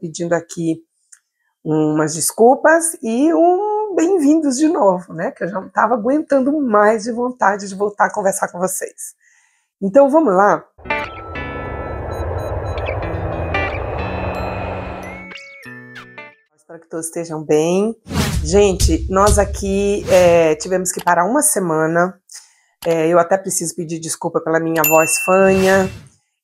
pedindo aqui umas desculpas e um bem-vindos de novo, né? Que eu já não estava aguentando mais de vontade de voltar a conversar com vocês. Então vamos lá. Espero que todos estejam bem. Gente, nós aqui tivemos que parar uma semana. Eu até preciso pedir desculpa pela minha voz fanha.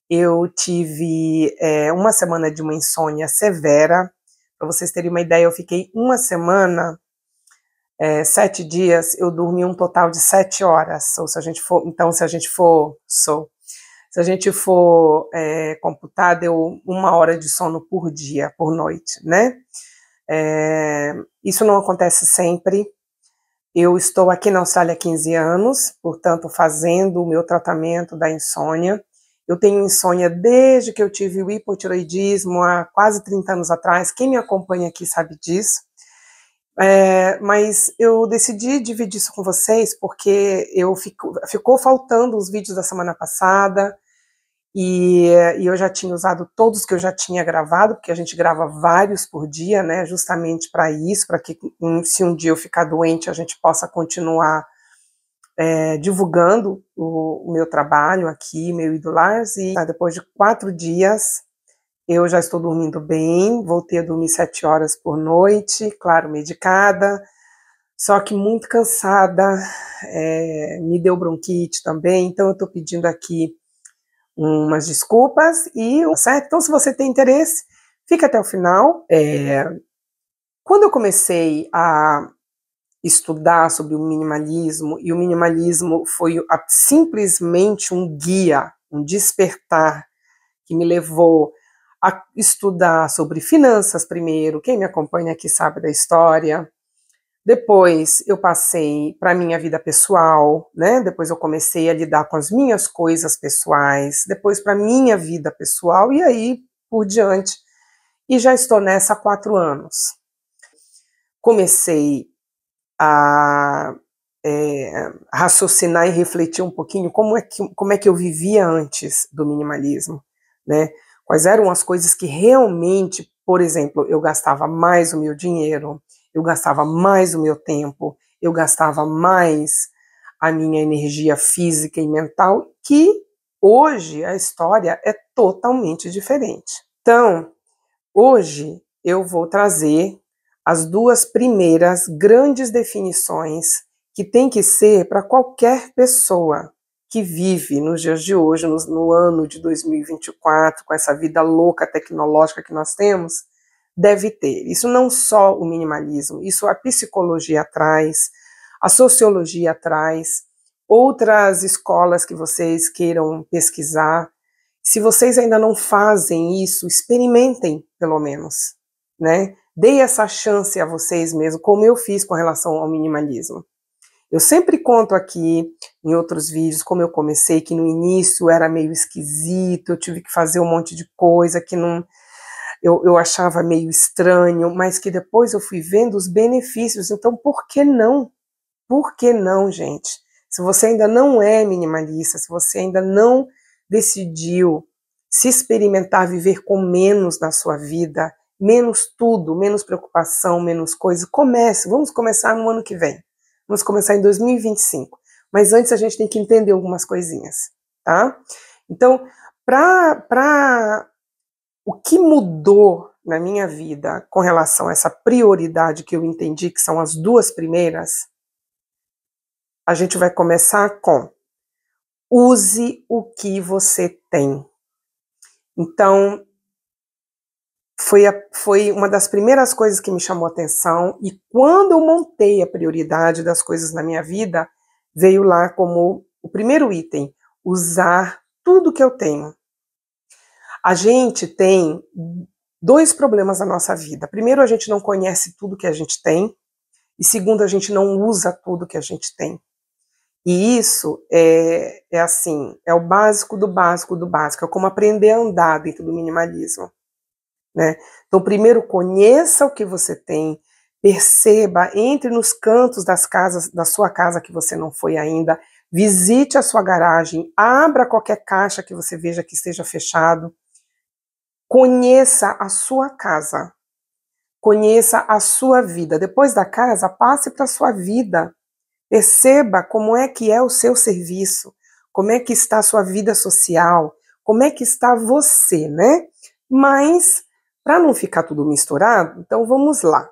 Eu tive uma semana de uma insônia severa. Para vocês terem uma ideia, eu fiquei uma semana, 7 dias, eu dormi um total de 7 horas. Ou se a gente for, então, se a gente for computar, deu 1 hora de sono por dia, por noite, né? Isso não acontece sempre. Eu estou aqui na Austrália há 15 anos, portanto, fazendo o meu tratamento da insônia. Eu tenho insônia desde que eu tive o hipotireoidismo há quase 30 anos atrás. Quem me acompanha aqui sabe disso. Mas eu decidi dividir isso com vocês porque ficou faltando os vídeos da semana passada e eu já tinha usado todos que eu já tinha gravado, porque a gente grava vários por dia, né? Justamente para isso, para que se um dia eu ficar doente a gente possa continuar divulgando o meu trabalho aqui, meu Idolars, e depois de 4 dias eu já estou dormindo bem, voltei a dormir 7 horas por noite, claro, medicada, só que muito cansada, me deu bronquite também, então eu estou pedindo aqui umas desculpas, certo? Então se você tem interesse, fica até o final. Quando eu comecei a estudar sobre o minimalismo, e o minimalismo foi simplesmente um guia, um despertar, que me levou a estudar sobre finanças primeiro, quem me acompanha aqui sabe da história, depois eu passei para a minha vida pessoal, né? Depois eu comecei a lidar com as minhas coisas pessoais, depois para a minha vida pessoal, e aí por diante, e já estou nessa há 4 anos. Comecei a raciocinar e refletir um pouquinho como é que eu vivia antes do minimalismo, né? Quais eram as coisas que realmente, por exemplo, eu gastava mais o meu dinheiro, eu gastava mais o meu tempo, eu gastava mais a minha energia física e mental, que hoje a história é totalmente diferente. Então, hoje eu vou trazer as 2 primeiras grandes definições que tem que ser para qualquer pessoa que vive nos dias de hoje, no ano de 2024, com essa vida louca tecnológica que nós temos, deve ter. Isso não só o minimalismo, isso a psicologia traz, a sociologia traz, outras escolas que vocês queiram pesquisar. Se vocês ainda não fazem isso, experimentem, pelo menos, né? Dei essa chance a vocês mesmos, como eu fiz com relação ao minimalismo. Eu sempre conto aqui, em outros vídeos, como eu comecei, que no início era meio esquisito, eu tive que fazer um monte de coisa que eu achava meio estranho, mas que depois eu fui vendo os benefícios. Então, por que não? Por que não, gente? Se você ainda não é minimalista, se você ainda não decidiu se experimentar viver com menos na sua vida, menos tudo, menos preocupação, menos coisa, vamos começar no ano que vem. Vamos começar em 2025. Mas antes a gente tem que entender algumas coisinhas, tá? Então, o que mudou na minha vida com relação a essa prioridade que eu entendi, que são as 2 primeiras, a gente vai começar com: use o que você tem. Então, foi uma das primeiras coisas que me chamou a atenção, e quando eu montei a prioridade das coisas na minha vida, veio lá como o primeiro item: usar tudo que eu tenho. A gente tem 2 problemas na nossa vida. Primeiro, a gente não conhece tudo que a gente tem, e segundo, a gente não usa tudo que a gente tem. E isso é o básico do básico do básico, é como aprender a andar dentro do minimalismo, né? Então, primeiro, conheça o que você tem, perceba, entre nos cantos da sua casa que você não foi ainda, visite a sua garagem, abra qualquer caixa que você veja que esteja fechado, Conheça a sua casa, conheça a sua vida. Depois da casa, passe para a sua vida. Perceba como é o seu serviço, como é que está a sua vida social, como é que está você, né? Mas, para não ficar tudo misturado, então vamos lá.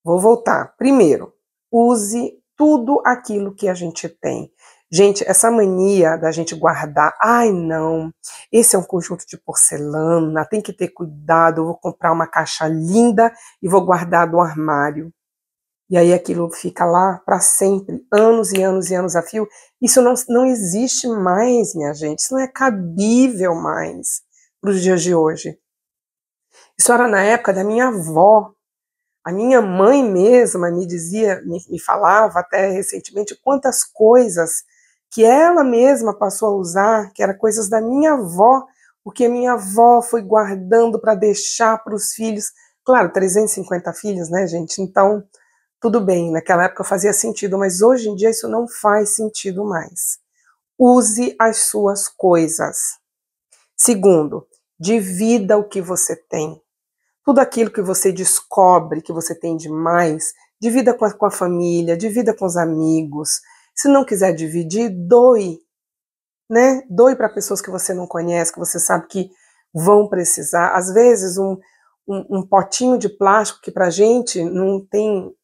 Vou voltar. Primeiro, use tudo aquilo que a gente tem. Gente, essa mania da gente guardar, ai não, esse é um conjunto de porcelana, tem que ter cuidado, eu vou comprar uma caixa linda e vou guardar no armário. E aí aquilo fica lá para sempre, anos e anos e anos a fio. Isso não existe mais, minha gente, isso não é cabível mais para os dias de hoje. Isso era na época da minha avó. A minha mãe mesma me dizia, me falava até recentemente quantas coisas que ela mesma passou a usar, que eram coisas da minha avó, porque a minha avó foi guardando para deixar para os filhos. Claro, 350 filhos, né, gente? Então, tudo bem, naquela época fazia sentido, mas hoje em dia isso não faz sentido mais. Use as suas coisas. Segundo, divida o que você tem. Tudo aquilo que você descobre que você tem demais, divida com a família, divida com os amigos. Se não quiser dividir, doe, né? Doe para pessoas que você não conhece, que você sabe que vão precisar. Às vezes, um potinho de plástico que para a gente não tem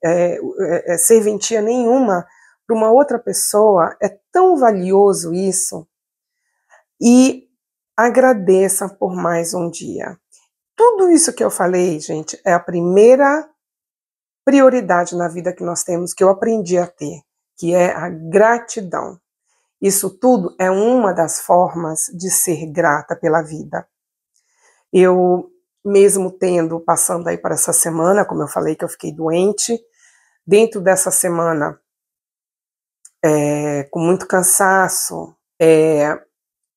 serventia nenhuma, para uma outra pessoa é tão valioso isso. E agradeça por mais um dia. Tudo isso que eu falei, gente, é a primeira prioridade na vida que nós temos, que eu aprendi a ter, que é a gratidão. Isso tudo é uma das formas de ser grata pela vida. Eu, mesmo passando aí por essa semana, como eu falei que eu fiquei doente, dentro dessa semana, com muito cansaço,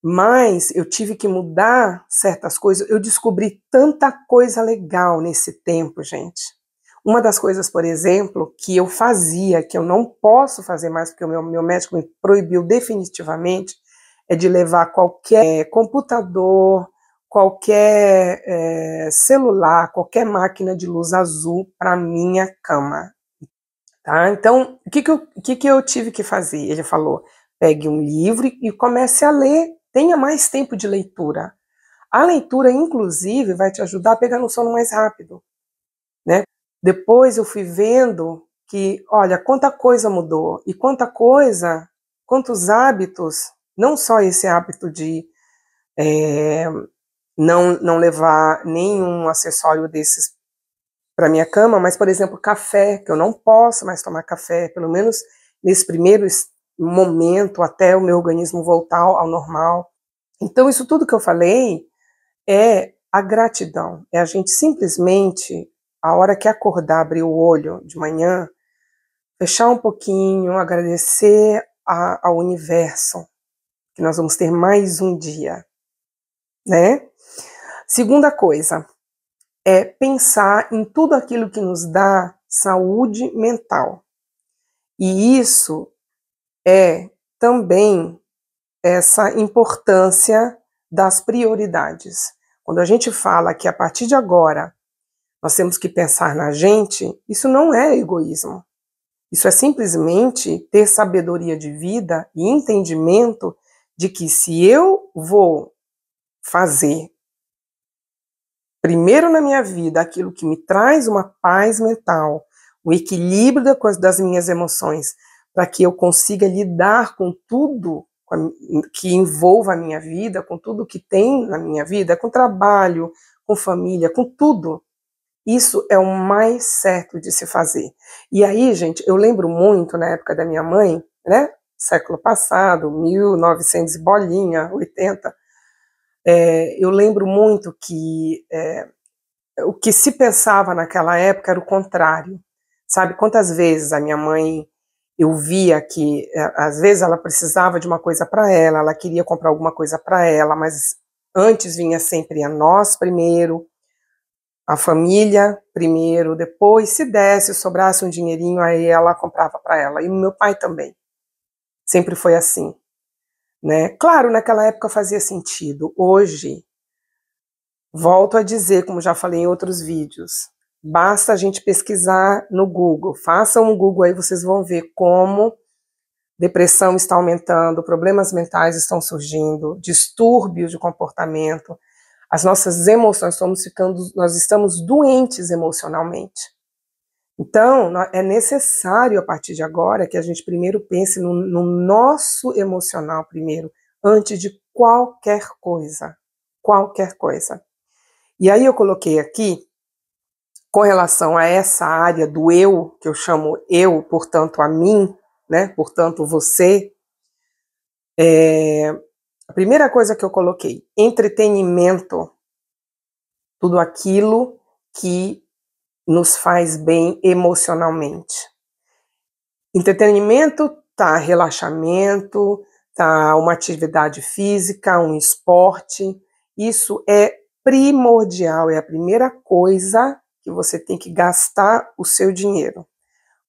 mas eu tive que mudar certas coisas. Eu descobri tanta coisa legal nesse tempo, gente. Uma das coisas, por exemplo, que eu fazia, que eu não posso fazer mais, porque o meu médico me proibiu definitivamente, é de levar qualquer computador, qualquer celular, qualquer máquina de luz azul para minha cama. Tá? Então, o que eu tive que fazer? Ele falou, pegue um livro e comece a ler, tenha mais tempo de leitura. A leitura, inclusive, vai te ajudar a pegar no sono mais rápido, né? Depois eu fui vendo que, olha, quanta coisa mudou e quantos hábitos, não só esse hábito de não levar nenhum acessório desses para minha cama, mas, por exemplo, café, que eu não posso mais tomar café, pelo menos nesse primeiro momento, até o meu organismo voltar ao normal. Então, isso tudo que eu falei é a gratidão, é a gente simplesmente, a hora que acordar, abrir o olho de manhã, fechar um pouquinho, agradecer ao universo, que nós vamos ter mais um dia, né? Segunda coisa, é pensar em tudo aquilo que nos dá saúde mental. E isso é também essa importância das prioridades. Quando a gente fala que a partir de agora nós temos que pensar na gente, isso não é egoísmo. Isso é simplesmente ter sabedoria de vida e entendimento de que se eu vou fazer primeiro na minha vida aquilo que me traz uma paz mental, o equilíbrio das minhas emoções, para que eu consiga lidar com tudo que envolva a minha vida, com tudo que tem na minha vida, com trabalho, com família, com tudo. Isso é o mais certo de se fazer. E aí, gente, eu lembro muito na época da minha mãe, né? Século passado, 1900 bolinha, 80. Eu lembro muito que o que se pensava naquela época era o contrário. Sabe quantas vezes a minha mãe, eu via que às vezes ela precisava de uma coisa para ela queria comprar alguma coisa para ela, mas antes vinha sempre a nós primeiro, a família primeiro, depois, se desse, sobrasse um dinheirinho, aí ela comprava para ela. E o meu pai também. Sempre foi assim, né? Claro, naquela época fazia sentido. Hoje, Volto a dizer, como já falei em outros vídeos, basta a gente pesquisar no Google, façam um Google aí, vocês vão ver como depressão está aumentando, problemas mentais estão surgindo, distúrbios de comportamento, as nossas emoções, nós estamos doentes emocionalmente. Então, é necessário, a partir de agora, que a gente primeiro pense no nosso emocional primeiro, antes de qualquer coisa. Qualquer coisa. E aí eu coloquei aqui, com relação a essa área do eu, que eu chamo eu, portanto a mim, né, portanto você, a primeira coisa que eu coloquei, entretenimento, tudo aquilo que nos faz bem emocionalmente. Entretenimento tá relaxamento, tá uma atividade física, um esporte, isso é primordial, é a primeira coisa que você tem que gastar o seu dinheiro.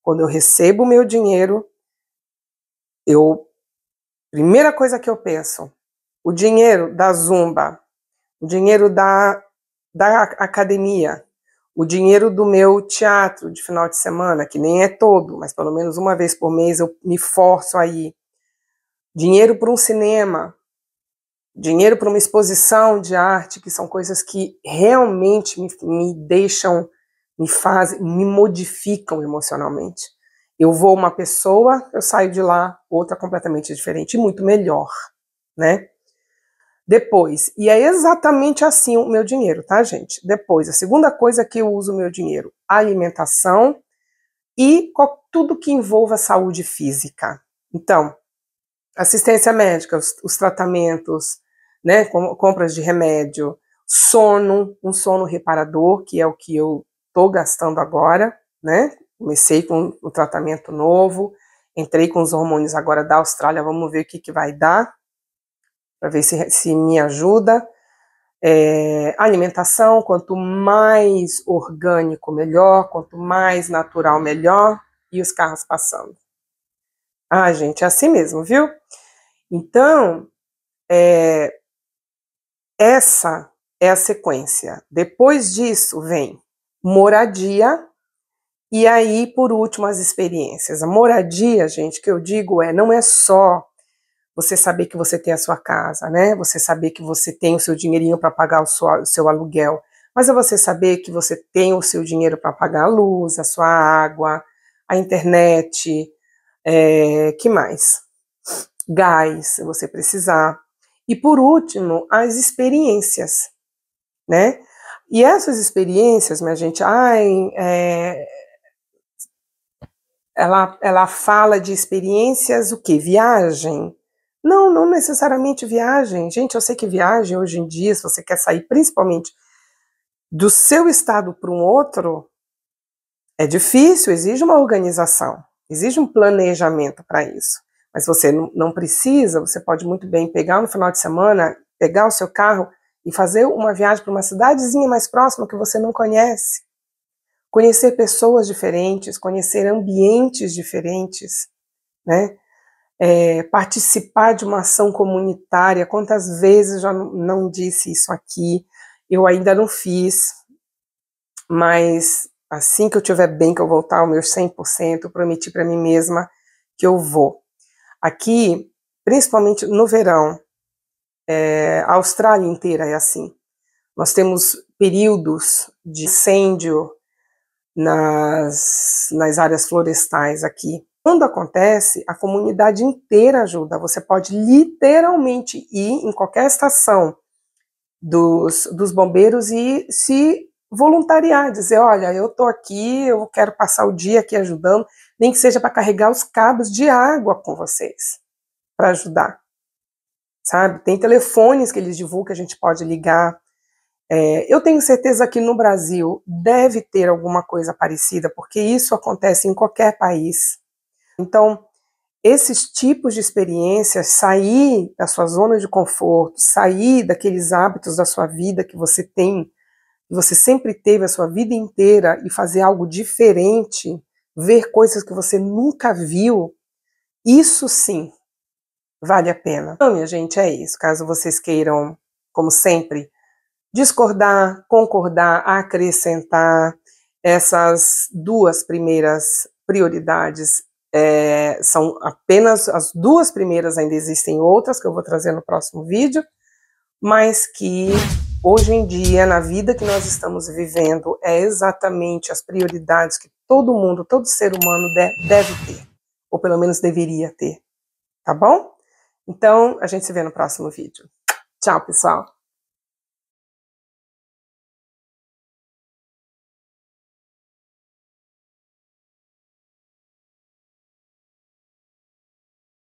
Quando eu recebo o meu dinheiro, primeira coisa que eu penso, o dinheiro da Zumba, o dinheiro da academia, o dinheiro do meu teatro de final de semana, que nem é todo, mas pelo menos uma vez por mês eu me forço a ir. Dinheiro para um cinema, dinheiro para uma exposição de arte, que são coisas que realmente me deixam, me modificam emocionalmente. Eu vou uma pessoa, eu saio de lá outra completamente diferente e muito melhor, né? Depois, e é exatamente assim o meu dinheiro, tá, gente? Depois, a segunda coisa que eu uso o meu dinheiro, alimentação e tudo que envolva saúde física. Então, assistência médica, os tratamentos, né, compras de remédio, sono, um sono reparador, que é o que eu tô gastando agora, né? Comecei com um tratamento novo, entrei com os hormônios agora da Austrália, vamos ver o que vai dar, para ver se me ajuda. Alimentação, quanto mais orgânico, melhor, quanto mais natural, melhor, e os carros passando. Ah, gente, é assim mesmo, viu? Então, essa é a sequência. Depois disso vem moradia, e aí, por último, as experiências. A moradia, gente, que eu digo não é só você saber que você tem a sua casa, né? Você saber que você tem o seu dinheirinho para pagar o seu aluguel, mas é você saber que você tem o seu dinheiro para pagar a luz, a sua água, a internet, que mais? Gás, se você precisar. E por último, as experiências, né? E essas experiências, minha gente, ela fala de experiências, o quê? Viagem? Não, não necessariamente viagem. Gente, eu sei que viagem hoje em dia, se você quer sair principalmente do seu estado para um outro, é difícil, exige uma organização, exige um planejamento para isso. Mas você não precisa, você pode muito bem pegar no final de semana, pegar o seu carro e fazer uma viagem para uma cidadezinha mais próxima que você não conhece. Conhecer pessoas diferentes, conhecer ambientes diferentes, né? Participar de uma ação comunitária. Quantas vezes já não disse isso aqui? Eu ainda não fiz, mas assim que eu estiver bem, que eu voltar ao meu 100%, eu prometi para mim mesma que eu vou. Aqui, principalmente no verão, a Austrália inteira é assim. Nós temos períodos de incêndio nas áreas florestais aqui. Quando acontece, a comunidade inteira ajuda. Você pode literalmente ir em qualquer estação dos bombeiros e se voluntariar, dizer, olha, eu estou aqui, eu quero passar o dia aqui ajudando, nem que seja para carregar os cabos de água com vocês, para ajudar, sabe? Tem telefones que eles divulgam que a gente pode ligar. Eu tenho certeza que no Brasil deve ter alguma coisa parecida, porque isso acontece em qualquer país. Então, esses tipos de experiências, sair da sua zona de conforto, sair daqueles hábitos da sua vida que você tem, que você sempre teve a sua vida inteira, e fazer algo diferente, ver coisas que você nunca viu, isso sim vale a pena. Então, minha gente, é isso. Caso vocês queiram, como sempre, discordar, concordar, acrescentar. Essas duas primeiras prioridades são apenas as duas primeiras, ainda existem outras que eu vou trazer no próximo vídeo, mas que hoje em dia, na vida que nós estamos vivendo, é exatamente as prioridades que todo mundo, todo ser humano deve ter, ou pelo menos deveria ter, tá bom? Então, a gente se vê no próximo vídeo. Tchau, pessoal!